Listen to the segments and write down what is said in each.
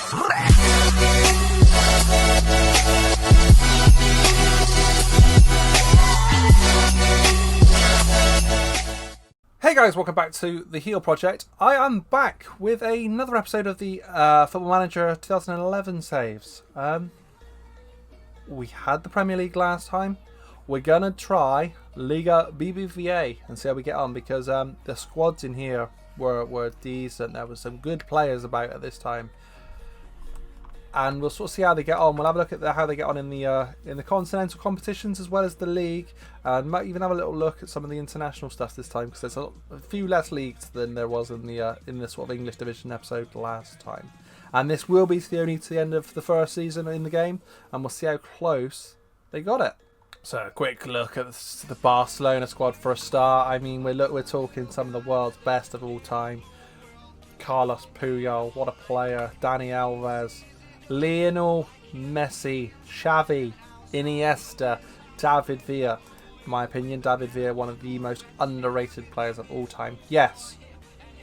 Hey guys, welcome back to the Heel Project. I am back with another episode of the Football Manager 2011 saves. We had the Premier League last time. We're gonna try Liga BBVA and see how we get on, because the squads in here were decent. There were some good players about at this time, and we'll sort of see how they get on. We'll have a look at how they get on in the continental competitions as well as the league, and might even have a little look at some of the international stuff this time, because there's a few less leagues than there was in the sort of English division episode last time. And this will be to the end of the first season in the game, and we'll see how close they got it. So a quick look at the Barcelona squad for a start. I mean, we're talking some of the world's best of all time. Carlos Puyol, what a player. Dani Alves, Lionel Messi, Xavi, Iniesta, David Villa. In my opinion, David Villa, one of the most underrated players of all time. Yes,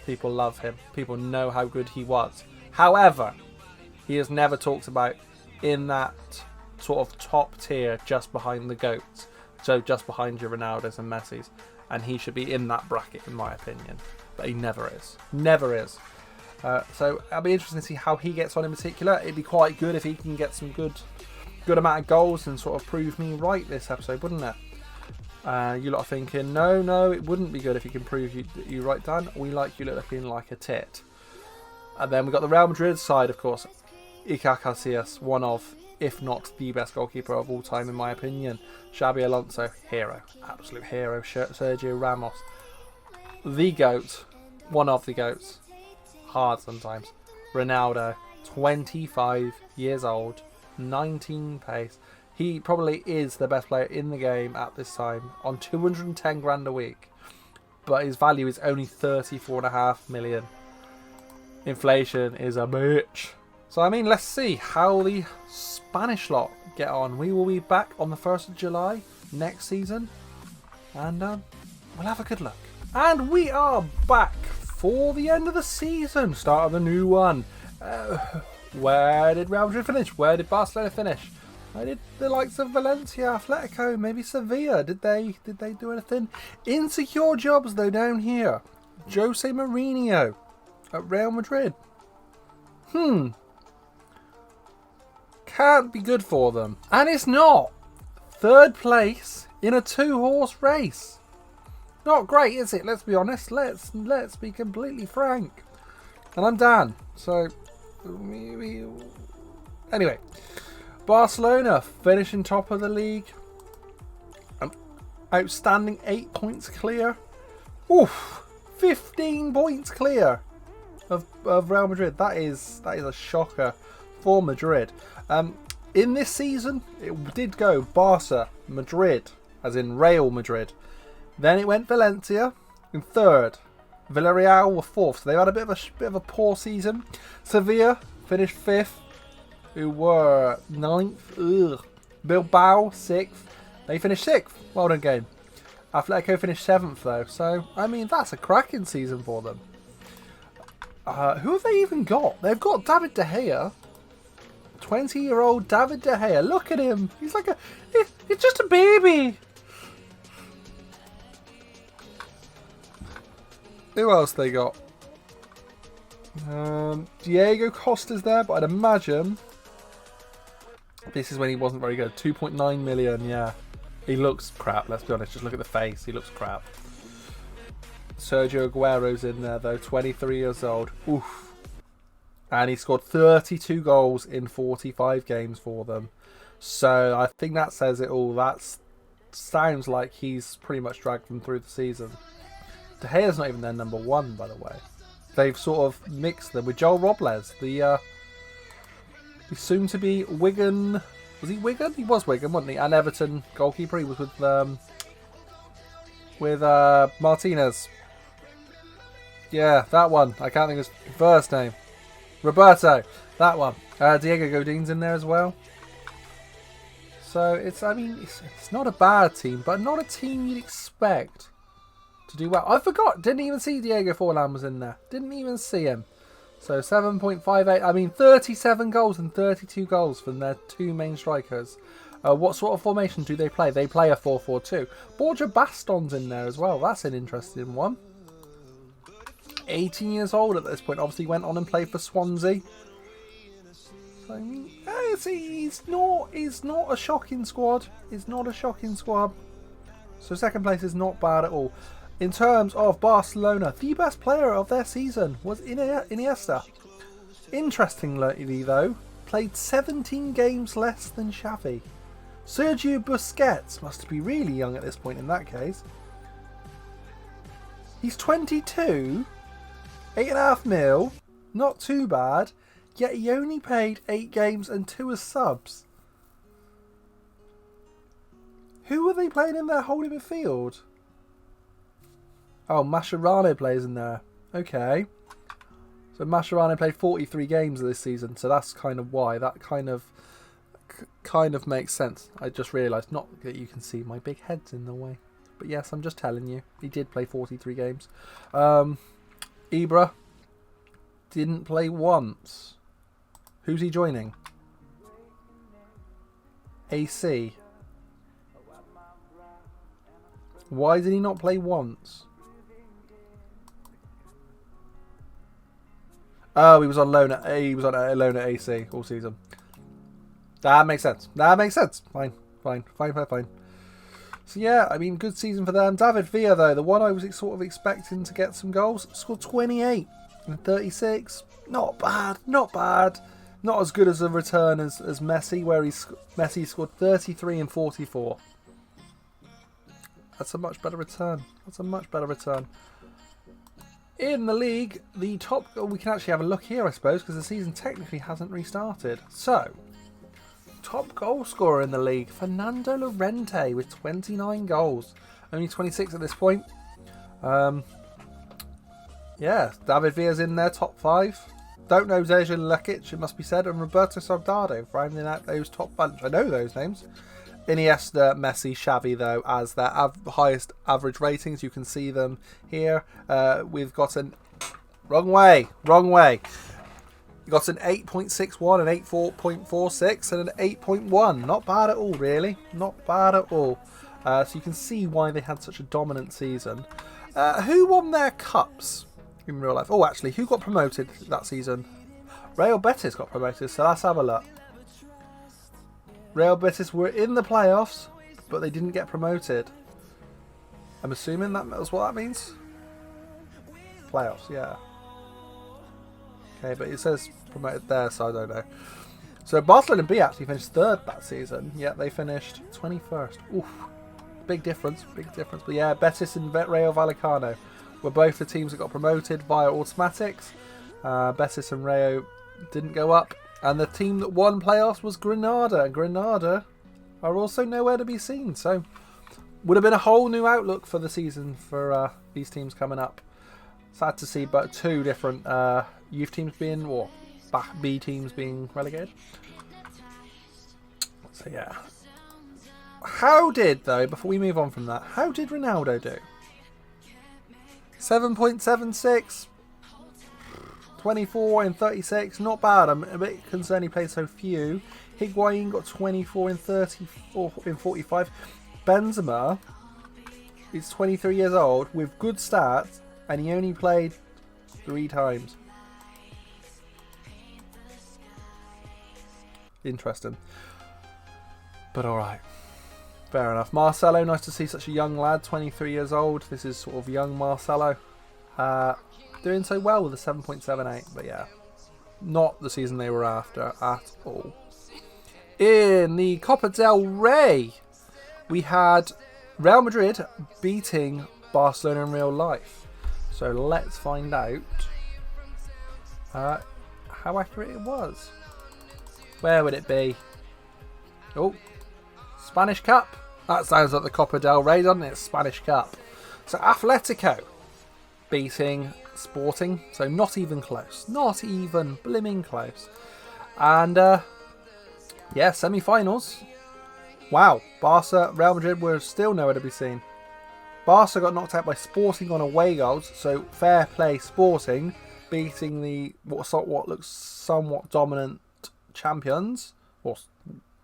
people love him. People know how good he was. However, he is never talked about in that sort of top tier, just behind the GOATs. So just behind your Ronaldos and Messis. And he should be in that bracket, in my opinion. But he never is. Never is. So it'll be interesting to see how he gets on in particular. It'd be quite good if he can get some good amount of goals and sort of prove me right this episode, wouldn't it? You lot are thinking, no, it wouldn't be good if he can prove you right, Dan. We like you looking like a tit. And then we've got the Real Madrid side, of course. Iker Casillas, one of, if not the best goalkeeper of all time, in my opinion. Xabi Alonso, hero. Absolute hero. Sergio Ramos, the GOAT. One of the GOATs. Hard sometimes. Ronaldo, 25 years old, 19 pace. He probably is the best player in the game at this time, on 210 grand a week. But his value is only 34.5 million. Inflation is a bitch. So I mean, let's see how the Spanish lot get on. We will be back on the 1st of July next season, and we'll have a good look. And we are back for the end of the season, start of the new one. Where did Real Madrid finish? Where did Barcelona finish? Where did the likes of Valencia, Atletico, maybe Sevilla? Did they do anything? Insecure jobs though down here. Jose Mourinho at Real Madrid. Can't be good for them. And it's not. 3rd place in a 2-horse race. Not great, is it? Let's be honest. Let's be completely frank. And I'm Dan. So, anyway. Barcelona finishing top of the league. Outstanding 8 points clear. Oof. 15 points clear of Real Madrid. That is a shocker for Madrid. In this season, it did go Barca, Madrid, as in Real Madrid. Then it went Valencia in 3rd. Villarreal were 4th. So they had a bit of a poor season. Sevilla finished 5th, who were 9th. Bilbao 6th. They finished 6th. Well done, game. Atletico finished 7th though. So I mean, that's a cracking season for them. Who have they even got? They've got David De Gea. 20-year-old David De Gea. Look at him. He's like he's just a baby. Who else they got? Diego Costa's there, but I'd imagine this is when he wasn't very good. 2.9 million, yeah. He looks crap, let's be honest. Just look at the face. He looks crap. Sergio Aguero's in there, though. 23 years old. Oof. And he scored 32 goals in 45 games for them. So I think that says it all. That sounds like he's pretty much dragged them through the season. De Gea's not even their number 1, by the way. They've sort of mixed them with Joel Robles, the soon-to-be Wigan. Was he Wigan? He was Wigan, wasn't he? And Everton goalkeeper. He was with Martinez. Yeah, that one. I can't think of his first name. Roberto. That one. Diego Godin's in there as well. So it's not a bad team, but not a team you'd expect to do well. I forgot. Didn't even see Diego Forlan was in there. Didn't even see him. So 7.58. I mean, 37 goals and 32 goals from their two main strikers. What sort of formation do they play? They play a 4-4-2. Borja Baston's in there as well. That's an interesting one. 18 years old at this point. Obviously went on and played for Swansea. So, I mean, he's not a shocking squad. It's not a shocking squad. So second place is not bad at all. In terms of Barcelona, the best player of their season was Iniesta. Interestingly though, played 17 games less than Xavi. Sergio Busquets must be really young at this point in that case. He's 22, 8.5 mil, not too bad, yet he only played 8 games and 2 as subs. Who are they playing in their holding midfield? Oh, Mascherano plays in there. Okay. So Mascherano played 43 games this season, so that's kind of why. That kind of makes sense. I just realised, not that you can see my big head's in the way. But yes, I'm just telling you. He did play 43 games. Ibra didn't play once. Who's he joining? AC. Why did he not play once? Oh, he was on loan at AC all season. That makes sense. Fine. So yeah, I mean, good season for them. David Villa though, the one I was sort of expecting to get some goals, scored 28 and 36. Not bad. Not as good as a return as Messi, where Messi scored 33 and 44. That's a much better return. In the league, the top... we can actually have a look here, I suppose, because the season technically hasn't restarted. So, top goal scorer in the league, Fernando Llorente with 29 goals. Only 26 at this point. Yeah, David Villa's in there, top 5. Don't know Dejan Lekic, it must be said, and Roberto Soldado rounding out those top bunch. I know those names. Iniesta, Messi, Xavi, though, as their highest average ratings. You can see them here. We've got an... Wrong way. We've got an 8.61, an 8.46, and an 8.1. Not bad at all, really. Not bad at all. So you can see why they had such a dominant season. Who won their cups in real life? Oh, actually, who got promoted that season? Real Betis got promoted, so let's have a look. Real Betis were in the playoffs, but they didn't get promoted. I'm assuming that's what that means. Playoffs, yeah. Okay, but it says promoted there, so I don't know. So Barcelona B actually finished 3rd that season, yet they finished 21st. Oof. Big difference. But yeah, Betis and Rayo Vallecano were both the teams that got promoted via automatics. Betis and Rayo didn't go up. And the team that won playoffs was Granada. Granada are also nowhere to be seen. So, would have been a whole new outlook for the season for these teams coming up. Sad to see, but 2 different youth teams being, or B teams being relegated. So, yeah. Though, before we move on from that, how did Ronaldo do? 7.76. 24 and 36, not bad. I'm a bit concerned he played so few. Higuain got 24 and 34 and 45. Benzema is 23 years old with good stats, and he only played 3 times. Interesting. But alright. Fair enough. Marcelo, nice to see such a young lad, 23 years old. This is sort of young Marcelo. Doing so well with a 7.78, but yeah, not the season they were after at all. In the Copa del Rey, we had Real Madrid beating Barcelona in real life. So let's find out how accurate it was. Where would it be? Oh, Spanish Cup. That sounds like the Copa del Rey, doesn't it? Spanish Cup. So Atletico beating Sporting, so not even close. Not even blimmin' close. And yeah, semi-finals. Wow, Barca, Real Madrid were still nowhere to be seen. Barca got knocked out by Sporting on away goals, so fair play Sporting beating the what looks somewhat dominant champions, or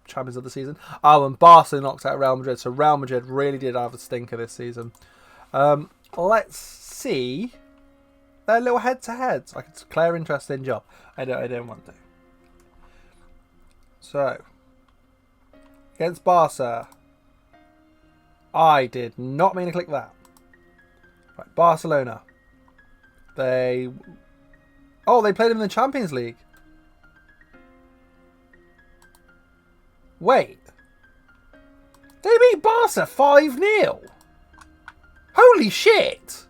champions of the season. Oh, and Barca knocked out Real Madrid, so Real Madrid really did have a stinker this season. Let's see their little head-to-heads. I could declare interesting job. I don't want to. So, against Barca. I did not mean to click that. Right, Barcelona. They played in the Champions League. Wait. They beat Barca 5-0. Holy shit.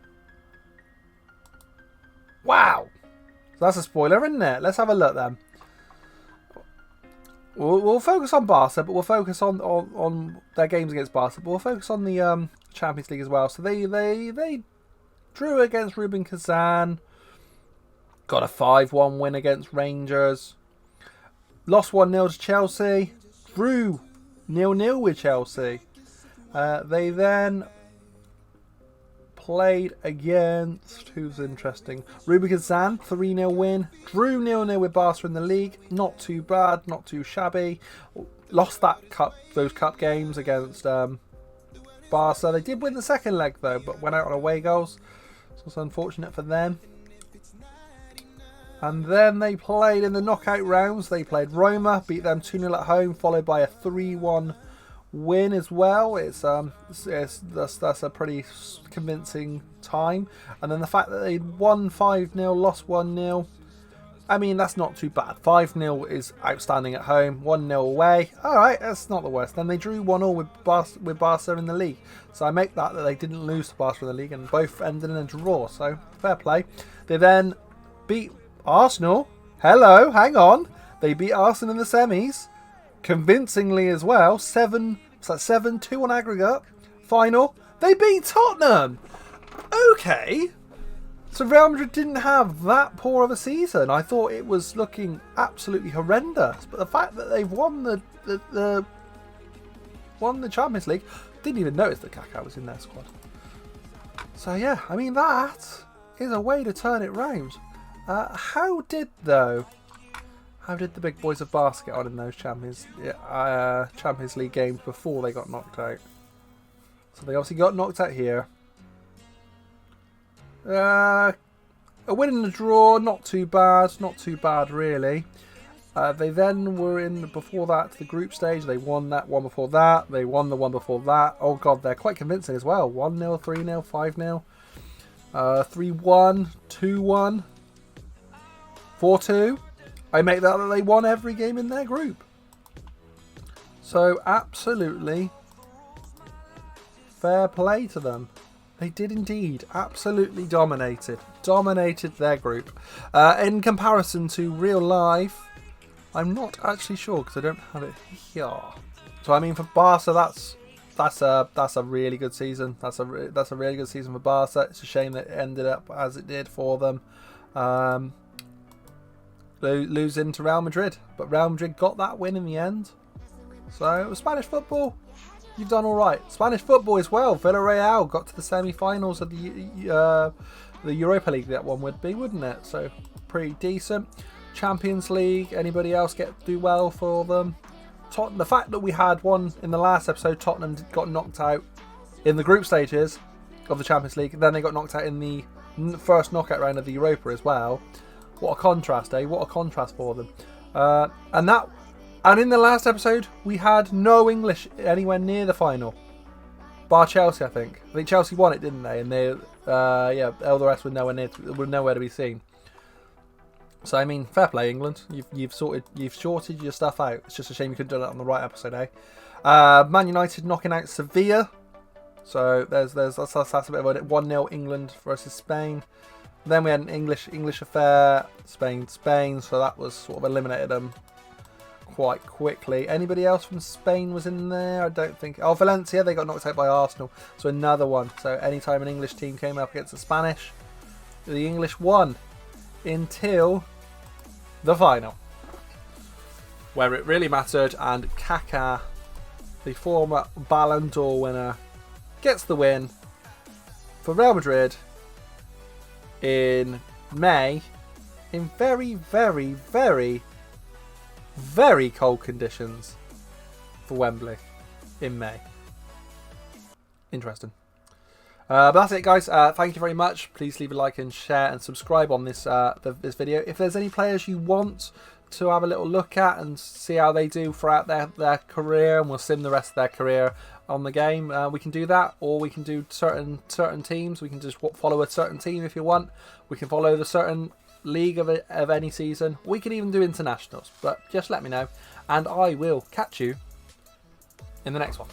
Wow. So that's a spoiler, isn't it? Let's have a look then. We'll focus on Barca, but we'll focus on their games against Barca. But we'll focus on the Champions League as well. So they drew against Rubin Kazan. Got a 5-1 win against Rangers. Lost 1-0 to Chelsea. Drew 0-0 with Chelsea. They then played against, who's interesting, Rubin Kazan, 3-0 win. Drew 0-0 with Barca in the league. Not too bad, not too shabby. Lost those cup games against Barca. They did win the second leg though, but went out on away goals. So it's unfortunate for them. And then they played in the knockout rounds. They played Roma, beat them 2-0 at home, followed by a 3-1 win as well. That's a pretty convincing time. And then the fact that they won 5-0, lost 1-0. I mean, that's not too bad. 5-0 is outstanding at home. 1-0 away. Alright, that's not the worst. Then they drew 1-1 with Barca in the league. So I make that they didn't lose to Barca in the league and both ended in a draw. So, fair play. They then beat Arsenal. Hello, hang on. They beat Arsenal in the semis. Convincingly as well. 7-2 on aggregate. Final. They beat Tottenham. Okay. So Real Madrid didn't have that poor of a season. I thought it was looking absolutely horrendous. But the fact that they've won the Champions League, didn't even notice that Kaká was in their squad. So yeah, I mean that is a way to turn it round. How did the big boys of Barca get on in those Champions League games before they got knocked out? So they obviously got knocked out here. A win and a draw, not too bad really. They then were in, before that, the group stage. They won that one before that. They won the one before that. Oh god, they're quite convincing as well. 1-0, 3-0, 5-0, 3-1, 2-1, 4-2. I make that they won every game in their group. So absolutely fair play to them. They did indeed. Absolutely dominated their group. In comparison to real life, I'm not actually sure because I don't have it here. So I mean, for Barca, that's a really good season. That's a really good season for Barca. It's a shame that it ended up as it did for them, losing to Real Madrid. But Real Madrid got that win in the end. So it was Spanish football. You've done all right. Spanish football as well. Villarreal got to the semi-finals of the Europa League. That one would be, wouldn't it? So pretty decent. Champions League. Anybody else do well for them? Tottenham. The fact that we had one in the last episode, Tottenham got knocked out in the group stages of the Champions League. Then they got knocked out in the first knockout round of the Europa as well. What a contrast, eh? What a contrast for them. And in the last episode, we had no English anywhere near the final. Bar Chelsea, I think. I think Chelsea won it, didn't they? And they, all the rest were nowhere to be seen. So I mean, fair play, England. You've sorted your stuff out. It's just a shame you couldn't do that on the right episode, eh? Man United knocking out Sevilla. So that's a bit of a 1-0 England versus Spain. Then we had an English affair, Spain. So that was sort of eliminated them quite quickly. Anybody else from Spain was in there? I don't think. Oh, Valencia, they got knocked out by Arsenal. So another one. So anytime an English team came up against the Spanish, the English won until the final, where it really mattered, and Kaká, the former Ballon d'Or winner, gets the win for Real Madrid in May in very, very, very, very cold conditions for Wembley in May. Interesting. But that's it, guys. Thank you very much. Please leave a like and share and subscribe on this this video. If there's any players you want to have a little look at and see how they do throughout their career, and we'll sim the rest of their career on the game, we can do that. Or we can do certain teams. We can just follow a certain team if you want. We can follow the certain league of any season. We can even do internationals. But just let me know, and I will catch you in the next one.